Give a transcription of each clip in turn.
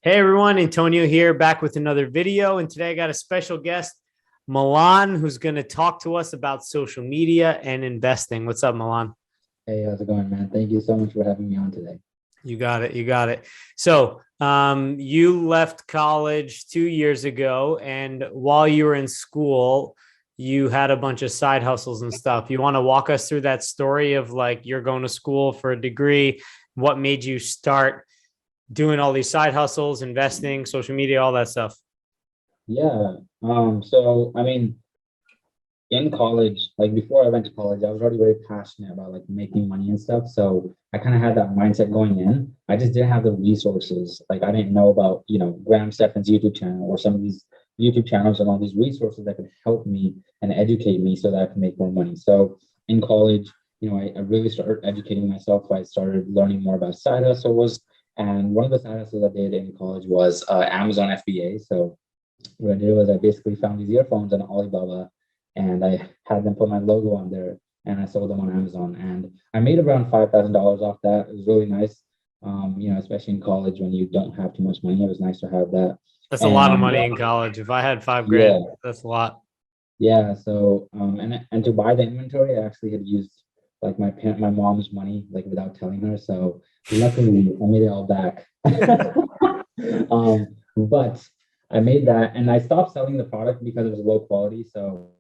Hey everyone, Antonio here, back with another video. And today I got a special guest, Milan, who's going to talk to us about social media and investing. What's up, Milan? Hey, how's it going, man? Thank you so much for having me on today. You got it. You got it. So, you left college 2 years ago, and while you were in school, you had a bunch of side hustles and stuff. You want to walk us through that story of like you're going to school for a degree? What made you start doing all these side hustles, investing, social media, all that stuff? Yeah. So in college, like before I went to college, I was already very passionate about like making money and stuff. So I kind of had that mindset going in. I just didn't have the resources. Like I didn't know about, Graham Stephan's YouTube channel or some of these YouTube channels and all these resources that could help me and educate me so that I could make more money. So in college, I really started educating myself. I started learning more about side hustles. And one of the side hustles I did in college was Amazon FBA. So what I did was I basically found these earphones on Alibaba and I had them put my logo on there and I sold them on Amazon. And I made around $5,000 off that. It was really nice. Especially in college when you don't have too much money, it was nice to have that. That's a lot of And money in college. If I had 5 grand, yeah, that's a lot. yeah. And to buy the inventory, I actually had used like my mom's money, like without telling her. So luckily I made it all back. But I made that and I stopped selling the product because it was low quality. So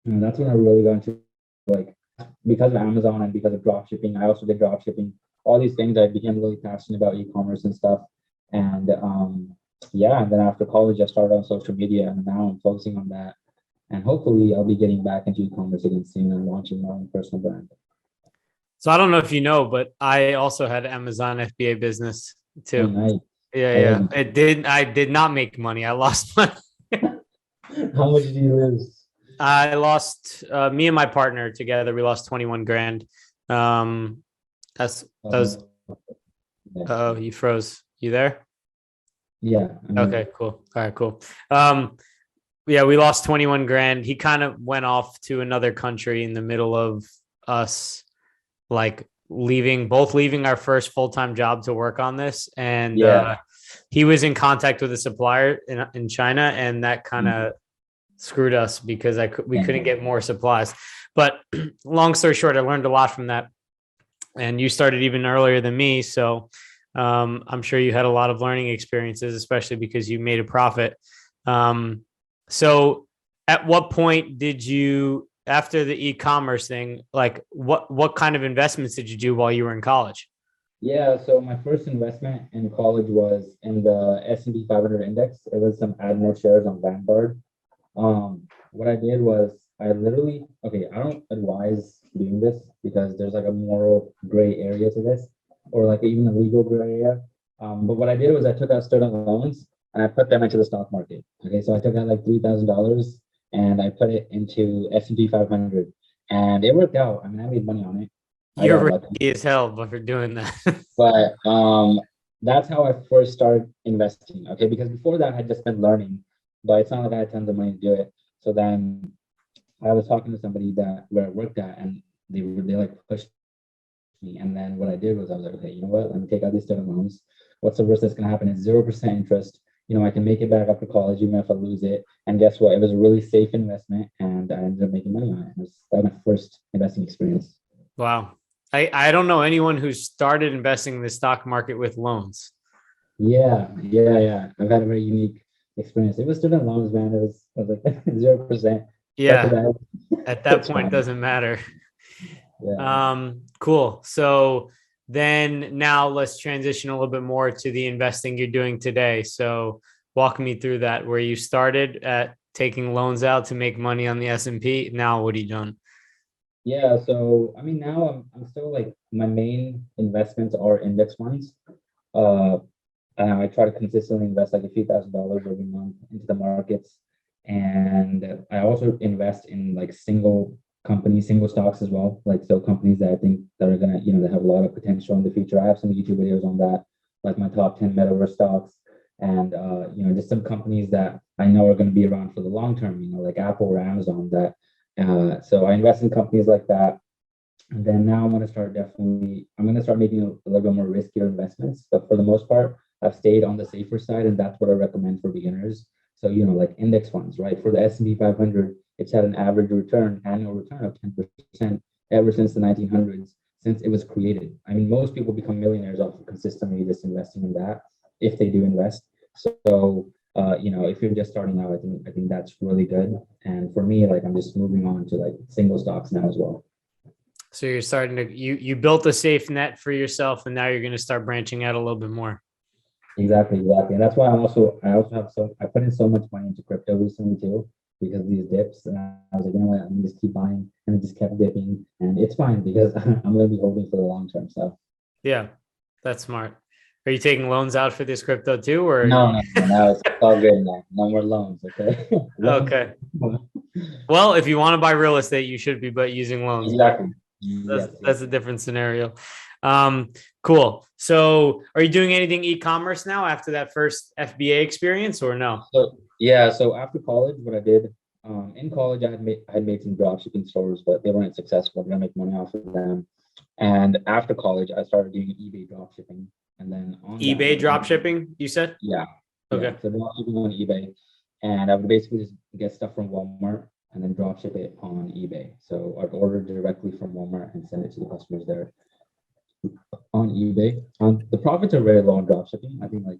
that's when I really got into like because of Amazon and because of drop shipping. I also did drop shipping. All these things I became really passionate about e-commerce and stuff. And yeah, and then after college I started on social media and now I'm focusing on that. And hopefully I'll be getting back into e-commerce again soon and launching my own personal brand. So I don't know if you know, but I also had Amazon FBA business Oh, too. nice. Yeah, I yeah. didn't. I did not make money. I lost money. How much do you lose? I lost me and my partner together. We lost 21 grand. Um, that was. Oh, yeah. Oh, you froze. You there? Yeah, I Okay, mean, cool. All right, cool. Um, yeah, we lost 21 grand. He kind of went off to another country in the middle of us like leaving our first full-time job to work on this. And yeah. he was in contact with a supplier in China, and that kind Mhm. of screwed us because we couldn't Yeah. get more supplies. But long story short, I learned a lot from that. And you started even earlier than me. So I'm sure you had a lot of learning experiences, especially because you made a profit. Um, so at what point did you, after the e-commerce thing, like what kind of investments did you do while you were in college? Yeah, so my first investment in college was in the S&P 500 index. It was some Admiral shares on Vanguard. What I did was I literally, okay, I don't advise doing this because there's like a moral gray area to this, or like even a legal gray area. But what I did was I took out student loans and I put them into the stock market. Okay, so I took out like $3,000 and I put it into S&P 500, and it worked out. I mean, I made money on it. I You're got lucky, risky as hell, but for doing that. but that's how I first started investing. Okay, because before that I had just been learning, but it's not like I had tons of money to do it. So then I was talking to somebody that where I worked at, and they like pushed me. And then what I did was I was like, okay, you know what? Let me take out these student loans. What's the worst that's gonna happen? It's 0% interest. I can make it back after college even if I lose it. And guess what? It was a really safe investment, and I ended up making money on it. That was my first investing experience. Wow. I don't know anyone who started investing in the stock market with loans. Yeah, yeah, yeah. I've had a very unique experience. It was student loans, man. I was like 0%. But to Yeah, that, at that it's point, it fine. doesn't matter. Yeah. Cool. So then now let's transition a little bit more to the investing you're doing today. So walk me through that, where you started at taking loans out to make money on the S&P. Now what are you doing? Yeah. So I mean now I'm still like my main investments are index funds. Uh and I try to consistently invest like a few $1,000s every month into the markets. And I also invest in like single companies, single stocks as well. Like so companies that I think that are gonna, that have a lot of potential in the future. I have some YouTube videos on that, like my top 10 metaverse stocks. And just some companies that I know are going to be around for the long term, like Apple or Amazon that so I invest in companies like that. And then now I'm going to start making a little bit more riskier investments. But for the most part, I've stayed on the safer side, and that's what I recommend for beginners. So, like index funds, right? For the S&P 500, it's had an average annual return of 10% ever since the 1900s, since it was created. I mean, most people become millionaires off of consistently just investing in that, if they do invest. So, if you're just starting out, I think that's really good. And for me, like I'm just moving on to like single stocks now as well. So you're starting to you built a safe net for yourself, and now you're going to start branching out a little bit more. Exactly. And that's why I also have I put in so much money into crypto recently too, because of these dips. And I was like, you know what, I'm gonna just keep buying, and it just kept dipping. And it's fine because I'm gonna be holding for the long term. So Yeah, that's smart. Are you taking loans out for this crypto too, or no, it's all good now. No more loans, okay? Loans. okay? Well, if you want to buy real estate, you should be but using loans, but Exactly. that's Yes. that's a different scenario. Cool. So are you doing anything e-commerce now after that first FBA experience, or no? So yeah, so after college, what I did, in college, I had made some drop shipping stores, but they weren't successful. I didn't make money off of them. And after college, I started doing eBay drop shipping, and then on that, eBay drop shipping, you said? yeah, Okay. so drop shipping on eBay, and I would basically just get stuff from Walmart and then drop ship it on eBay. So I'd order directly from Walmart and send it to the customers there on eBay. The profits are very low on drop shipping. I think like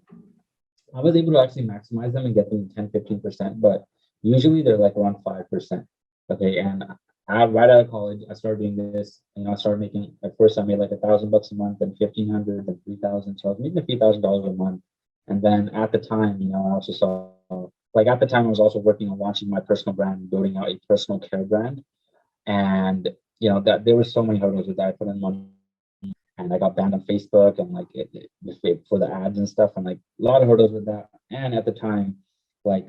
I was able to actually maximize them and get them 10-15%, but usually they're like around 5%. Okay. And right out of college, I started doing this. I started making, at first I made like $1,000 a month, then 1,500, then 3,000. So I was making a few $1,000s a month. And then at the time, I also saw, like at the time, I was also working on launching my personal brand, building out a personal care brand. And, that there were so many hurdles with that. I put in money and I got banned on Facebook and like for the ads and stuff, and like a lot of hurdles with that. And at the time, like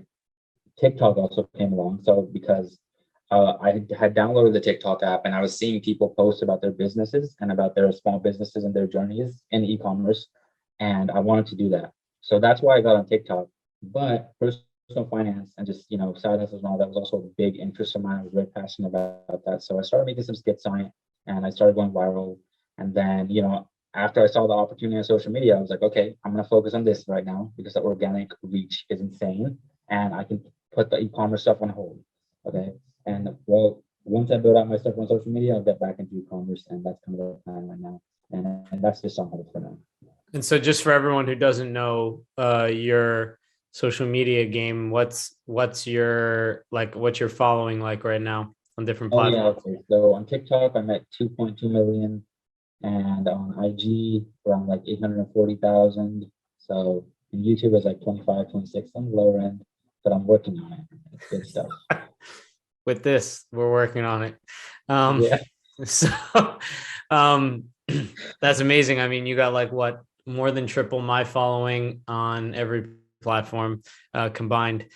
TikTok also came along. So because I had downloaded the TikTok app and I was seeing people post about their businesses and about their small businesses and their journeys in e-commerce, and I wanted to do that. So that's why I got on TikTok. But personal finance and just side hustles and all that was also a big interest of mine. I was very passionate about that. So I started making some skits on it, and I started going viral. And then, after I saw the opportunity on social media, I was like, okay, I'm going to focus on this right now because the organic reach is insane and I can put the e-commerce stuff on hold. Okay. And well, once I build out my stuff on social media, I'll get back into e-commerce, and that's kind of the plan right now. And that's just on hold for now. And so just for everyone who doesn't know your social media game, what's your following like right now on different Oh yeah, platforms? okay. So on TikTok, I'm at 2.2 million, and on IG around like 840,000. So in YouTube is like 25, 26 on the lower end, but I'm working on it. It's good stuff. With this, we're working on it. Yeah. So um, that's amazing. I mean, you got like what, more than triple my following on every platform combined.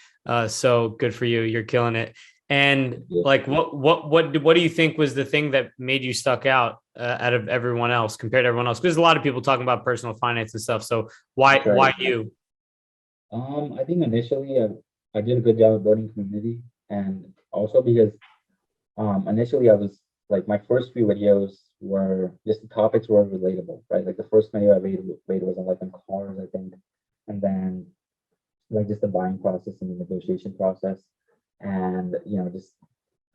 So good for you. You're killing it. And like, what do you think was the thing that made you stuck out out of everyone else compared to everyone else? Because there's a lot of people talking about personal finance and stuff. So why you? I think initially I did a good job of building community, and also because initially I was like my first few videos were just the topics were relatable, right? Like the first video I made was on like on cars, I think, and then like just the buying process and the negotiation process, and just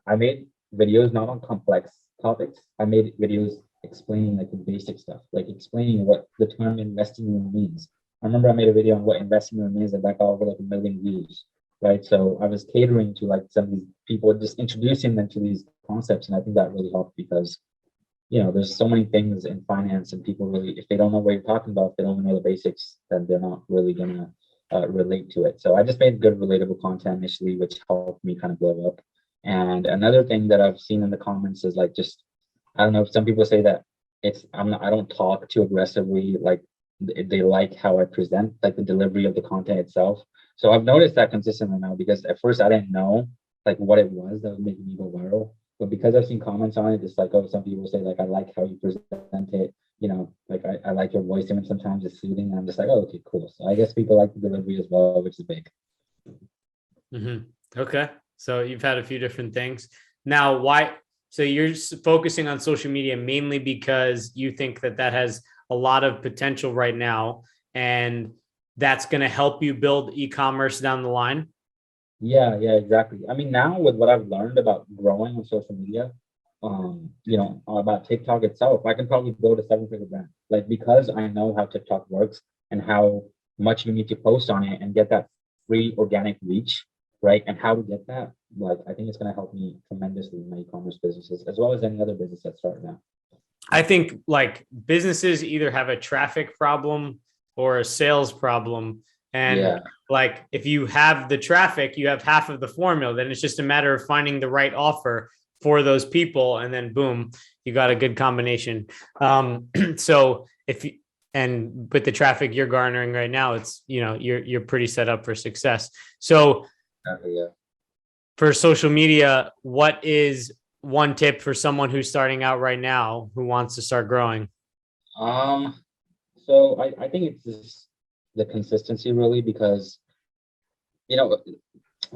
I made videos not on complex topics. I made videos explaining like the basic stuff, like explaining what the term investing room means. I remember I made a video on what investing room means, and that got over like 1 million views, right? So I was catering to like some of these people, just introducing them to these concepts, and I think that really helped because there's so many things in finance, and people really, if they don't know what you're talking about, if they don't know the basics, then they're not really gonna relate to it. So I just made good, relatable content initially, which helped me kind of blow up. And another thing that I've seen in the comments is like just I don't know. Some people say that I don't talk too aggressively. Like they like how I present, like the delivery of the content itself. So I've noticed that consistently now because at first I didn't know like what it was that was making me go viral. But because I've seen comments on it, it's like, oh, some people say like I like how you present it. Like I like your voice, even sometimes it's soothing. And I'm just like, oh, okay, cool. So I guess people like the delivery as well, which is big. Mm-hmm. Okay. So you've had a few different things. Now, why? So you're focusing on social media mainly because you think that has a lot of potential right now, and that's going to help you build e-commerce down the line? Yeah, yeah, exactly. I mean, now with what I've learned about growing on social media, about TikTok itself, I can probably build a seven-figure brand. Like because I know how TikTok works and how much you need to post on it and get that free organic reach, right? And how to get that. Like I think it's gonna help me tremendously in my e-commerce businesses as well as any other business that start now. I think like businesses either have a traffic problem or a sales problem. And Yeah, like if you have the traffic, you have half of the formula. Then it's just a matter of finding the right offer for those people. And then boom, you got a good combination. So if you, and with the traffic you're garnering right now, it's, you're pretty set up for success. So exactly, yeah. for social media, what is one tip for someone who's starting out right now who wants to start growing? Um, so I think it's just the consistency really because you know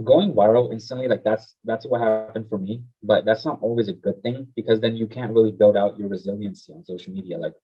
going viral instantly, like that's what happened for me, but that's not always a good thing because then you can't really build out your resiliency on social media. Like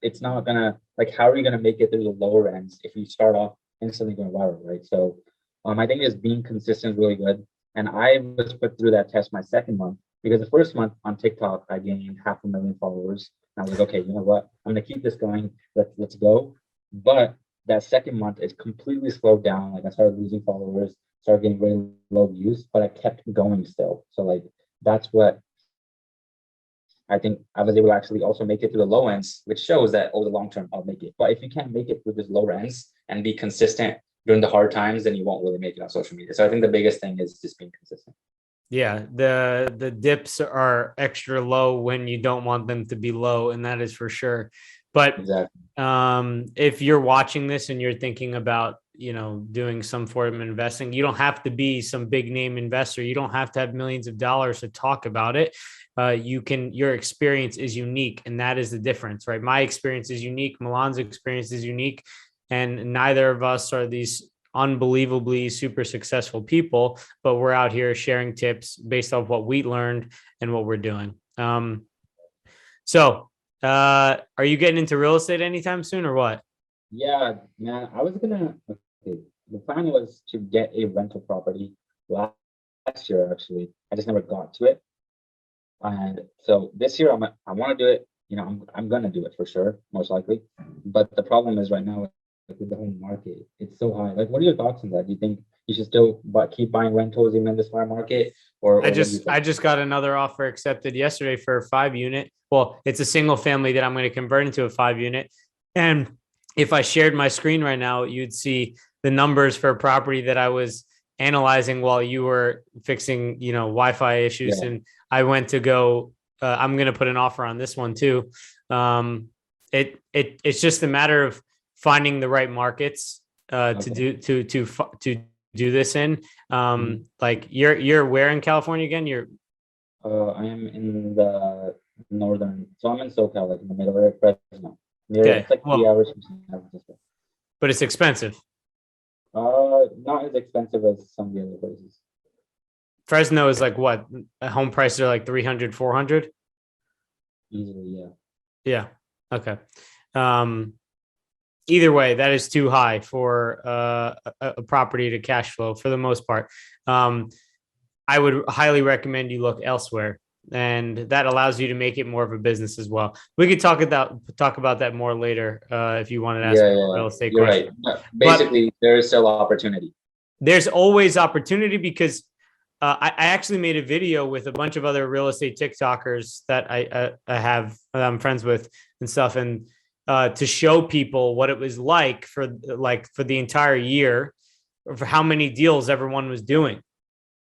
it's not gonna, like how are you gonna make it through the lower ends if you start off instantly going viral, right? So I think just being consistent is really good. And I was put through that test my second month because the first month on TikTok I gained 500,000 followers. And I was like, okay, you know what, I'm gonna keep this going, let's go. But that second month is completely slowed down. Like I started losing followers, started getting really low views, but I kept going still. So like that's what I think I was able to actually also make it through the low ends, which shows that over the long term I'll make it. But if you can't make it through these lower ends and be consistent during the hard times, then you won't really make it on social media. So I think the biggest thing is just being consistent. Yeah, the dips are extra low when you don't want them to be low, and that is for sure. But Exactly. if you're watching this and you're thinking about, doing some form of investing, you don't have to be some big name investor. You don't have to have millions of dollars to talk about it. Your experience is unique, and that is the difference, right? My experience is unique. Milan's experience is unique, and neither of us are these unbelievably super successful people, but we're out here sharing tips based off what we learned and what we're doing. So are you getting into real estate anytime soon or what? Yeah, man. I was gonna, okay. The plan was to get a rental property last year, actually. I just never got to it. And so this year I want to do it. I'm gonna do it for sure, most likely. But the problem is right now, like with the home market, it's so high. Like, what are your thoughts on that? Do you think you should still keep buying rentals even in this high market, I or what do you just think? I just got another offer accepted yesterday for a 5 unit. Well, it's a single family that I'm going to convert into a 5 unit. And if I shared my screen right now, you'd see the numbers for a property that I was analyzing while you were fixing, Wi-Fi issues. Yeah. And I went to go. I'm going to put an offer on this one too. It's just a matter of finding the right markets Okay. to do this in. Mhm. Like you're where in California again? You're I am in the northern, so I'm in SoCal, like in the middle of Fresno. Near, okay. it's like three Well, hours from San Francisco. but it's expensive. Not as expensive as some of the other places. Fresno is like what? Home prices are like 300, 400. Easily, yeah. Yeah. Okay. Um, Either way, that is too high for a property to cash flow for the most part. Um, I would highly recommend you look elsewhere, and that allows you to make it more of a business as well. We could talk about that more later if you wanted to ask Yeah, me a yeah, real estate you're question. right. But But basically, there is still opportunity. there's always opportunity because I actually made a video with a bunch of other real estate TikTokers that I'm friends with and stuff, and to show people what it was like for the entire year, for how many deals everyone was doing,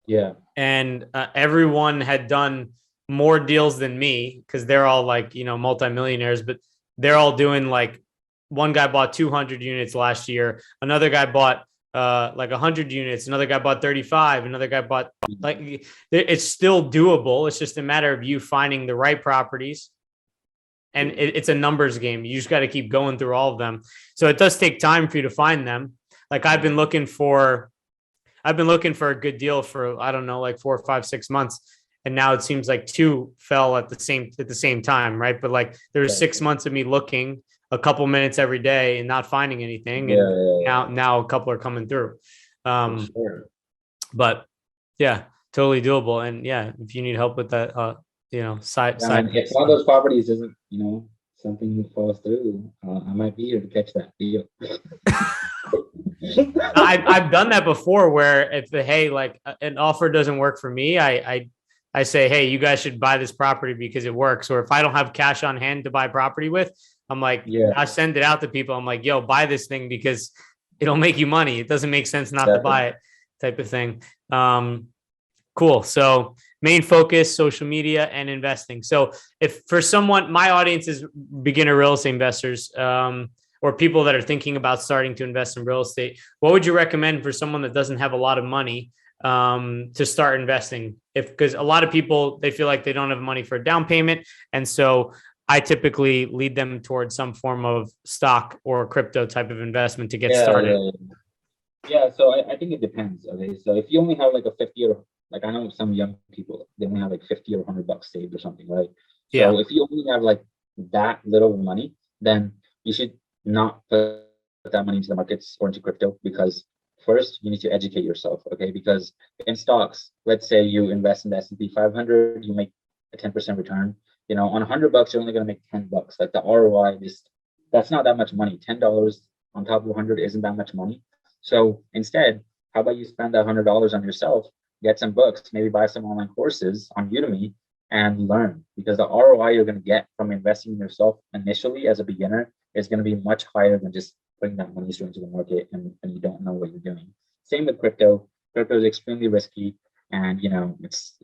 Yeah, and everyone had done more deals than me because they're all like multimillionaires, but they're all doing like one guy bought 200 units last year, another guy bought like 100 units, another guy bought 35, another guy bought like it's still doable. It's just a matter of you finding the right properties, and it's a numbers game. You just got to keep going through all of them. So it does take time for you to find them. Like I've been looking for a good deal for, I don't know, like 4 or 5, 6 months. And now it seems like two fell at the same time. Right. But like there was right. 6 months of me looking, a couple minutes every day and not finding anything. Yeah, And yeah, now a couple are coming through. for sure. But yeah, totally doable. And yeah, if you need help with that, Yeah, side man, if piece. one of those properties isn't, something falls through, I might be here to catch that deal. I've done that before where if hey, like an offer doesn't work for me, I say, hey, you guys should buy this property because it works. Or if I don't have cash on hand to buy property with, I'm like, Yeah, I send it out to people. I'm like, yo, buy this thing because it'll make you money. It doesn't make sense not to definitely. buy it, type of thing. Cool. So main focus, social media and investing. So if for someone, my audience is beginner real estate investors, or people that are thinking about starting to invest in real estate, what would you recommend for someone that doesn't have a lot of money to start investing? Because a lot of people, they feel like they don't have money for a down payment. And so I typically lead them towards some form of stock or crypto type of investment to get Yeah, started. yeah, yeah. Yeah, so I think it depends. Okay, so if you only have like a 50 or like I know some young people, they only have like 50 or $100 saved or something, right? Yeah. So if you only have like that little money, then you should not put that money into the markets or into crypto because first you need to educate yourself, okay? Because in stocks, let's say you invest in the S&P 500, you make a 10% return. On $100, you're only going to make $10. Like the ROI, just that's not that much money. $10 on top of 100 isn't that much money. So instead, how about you spend that $100 on yourself, get some books, maybe buy some online courses on Udemy and learn because the ROI you're going to get from investing in yourself initially as a beginner is going to be much higher than just putting that money straight into the market and you don't know what you're doing. Same with crypto. Crypto is extremely risky and it's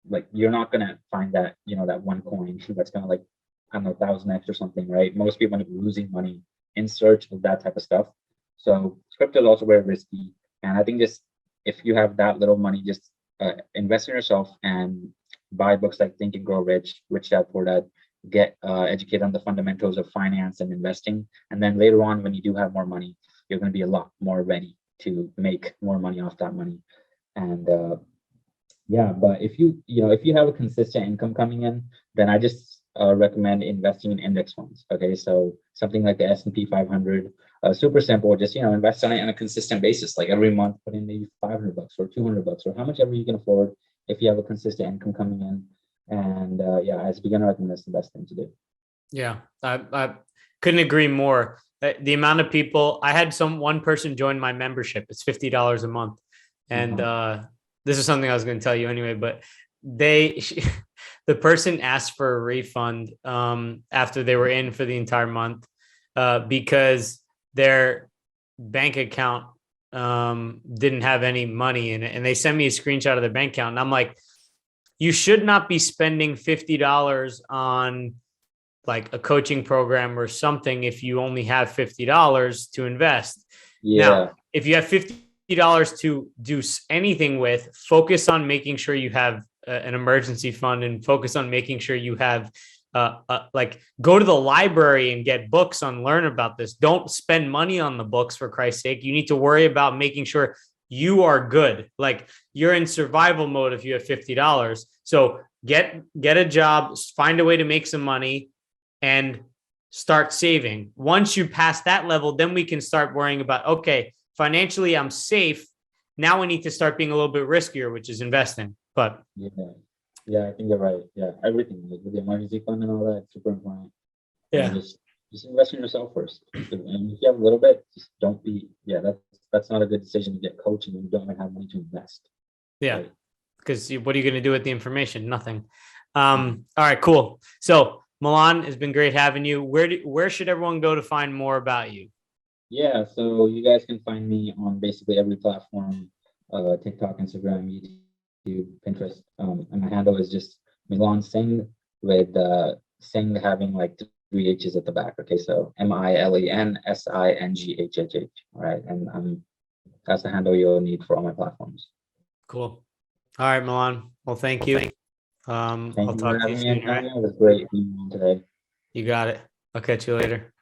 like you're not going to find that one coin that's going to like, I don't know, 1,000x or something, right? Most people end up losing money in search of that type of stuff. So crypto is also very risky. And I think just if you have that little money, just invest in yourself and buy books like Think and Grow Rich, Rich Dad Poor Dad, get educated on the fundamentals of finance and investing. And then later on, when you do have more money, you're going to be a lot more ready to make more money off that money. And yeah, but if you have a consistent income coming in, then I just recommend investing in index funds. Okay, so something like the S&P 500, super simple. Just invest on it on a consistent basis. Like every month, put in maybe $500 or $200 or how much ever you can afford. If you have a consistent income coming in, and yeah, as a beginner, I think that's the best thing to do. Yeah, I couldn't agree more. The amount of people I had, one person join my membership. It's $50 a month, and Uh-huh. this is something I was going to tell you anyway. But the person asked for a refund after they were in for the entire month because their bank account didn't have any money in it, and they sent me a screenshot of their bank account, and I'm like, you should not be spending $50 on like a coaching program or something if you only have $50 to invest. Now, Yeah, if you have $50 to do anything with, focus on making sure you have an emergency fund and focus on making sure you have like go to the library and get books on learn about this. Don't spend money on the books for Christ's sake. You need to worry about making sure you are good. Like you're in survival mode if you have $50. So get a job, find a way to make some money and start saving. Once you pass that level, then we can start worrying about, okay, financially I'm safe. Now we need to start being a little bit riskier, which is investing. But yeah, yeah. I think you're right. Yeah, everything like with the emergency fund and all that, it's super important. And yeah, just invest in yourself first. And if you have a little bit, just don't be. Yeah, that's not a good decision to get coaching when you don't even have money to invest. yeah. Right. Because what are you going to do with the information? Nothing. All right, cool. So Milan, it's been great having you. Where should everyone go to find more about you? Yeah, so you guys can find me on basically every platform, TikTok, Instagram, YouTube, Pinterest. And my handle is just Milan Singh with Singh having like three H's at the back. Okay, so MILENSINGHHH. All right, and that's the handle you'll need for all my platforms. Cool. All right, Milan. Well, thank you. Thank I'll you for talk to you having me, soon. All right. Antonio. It was great being on today. You got it. I'll catch you later.